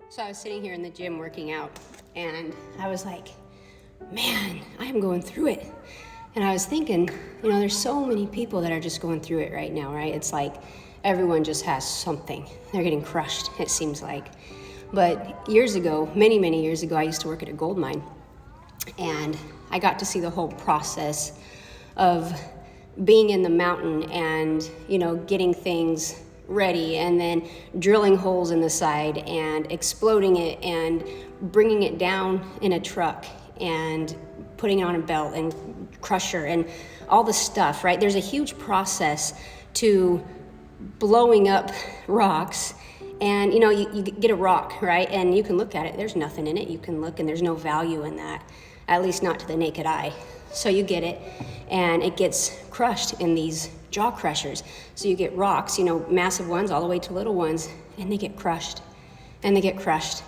So I was sitting here in the gym working out, and I was like, man, I am going through it. And I was thinking, there's so many people that are just going through it right now, right? It's like everyone just has something. They're getting crushed, it seems like. But years ago, many, many years ago, I used to work at a gold mine. And I got to see the whole process of being in the mountain and, getting things ready and then drilling holes in the side and exploding it and bringing it down in a truck and putting it on a belt and crusher and all the stuff, right? There's a huge process to blowing up rocks. And you get a rock, right? And you can look at it, there's nothing in it. You can look and there's no value in that, at least not to the naked eye. So you get it and it gets crushed in these jaw crushers. So you get rocks, massive ones all the way to little ones, and they get crushed and they get crushed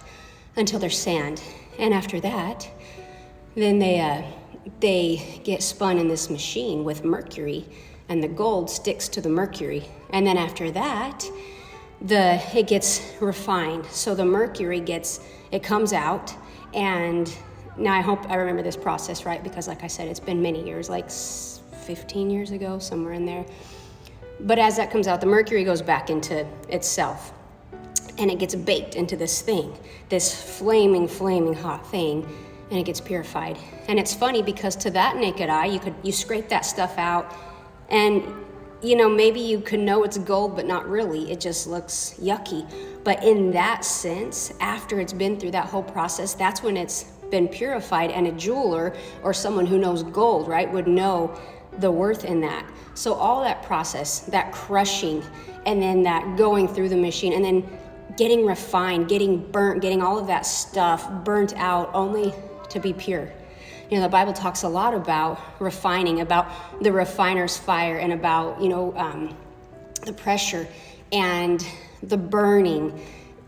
until they're sand. And after that, then they get spun in this machine with mercury, and the gold sticks to the mercury. And then after that, it gets refined. So the mercury it comes out, and now I hope I remember this process right, because like I said, it's been many years, like 15 years ago, somewhere in there. But as that comes out, the mercury goes back into itself, and it gets baked into this thing, this flaming hot thing, and it gets purified. And it's funny because to that naked eye, you scrape that stuff out, and maybe you could know it's gold, but not really. It just looks yucky. But in that sense, after it's been through that whole process, that's when it's been purified, and a jeweler or someone who knows gold, right, would know the worth in that. So all that process, that crushing, and then that going through the machine, and then getting refined, getting burnt, getting all of that stuff burnt out only to be pure. The Bible talks a lot about refining, about the refiner's fire, and about, the pressure and the burning.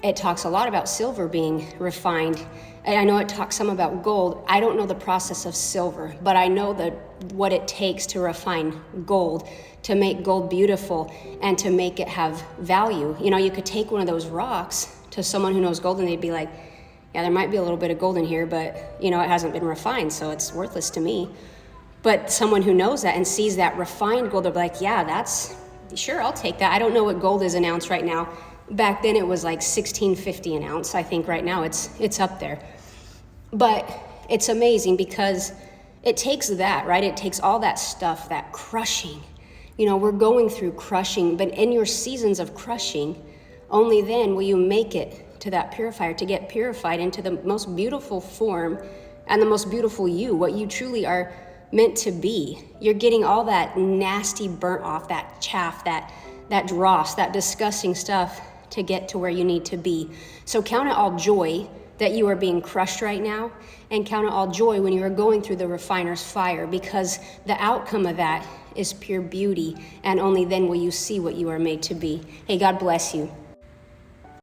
It talks a lot about silver being refined. And I know it talks some about gold. I don't know the process of silver, but I know what it takes to refine gold, to make gold beautiful and to make it have value. You could take one of those rocks to someone who knows gold, and they'd be like, yeah, there might be a little bit of gold in here, but, it hasn't been refined, so it's worthless to me. But someone who knows that and sees that refined gold, they'll be like, yeah, sure, I'll take that. I don't know what gold is an ounce right now. Back then it was like $16.50 an ounce. I think right now it's up there. But it's amazing because it takes that, right? It takes all that stuff, that crushing. We're going through crushing, but in your seasons of crushing, only then will you make it to that purifier, to get purified into the most beautiful form and the most beautiful you, what you truly are meant to be. You're getting all that nasty burnt off, that chaff, that dross, that disgusting stuff to get to where you need to be. So count it all joy that you are being crushed right now, and count it all joy when you are going through the refiner's fire, because the outcome of that is pure beauty, and only then will you see what you are made to be. Hey, God bless you.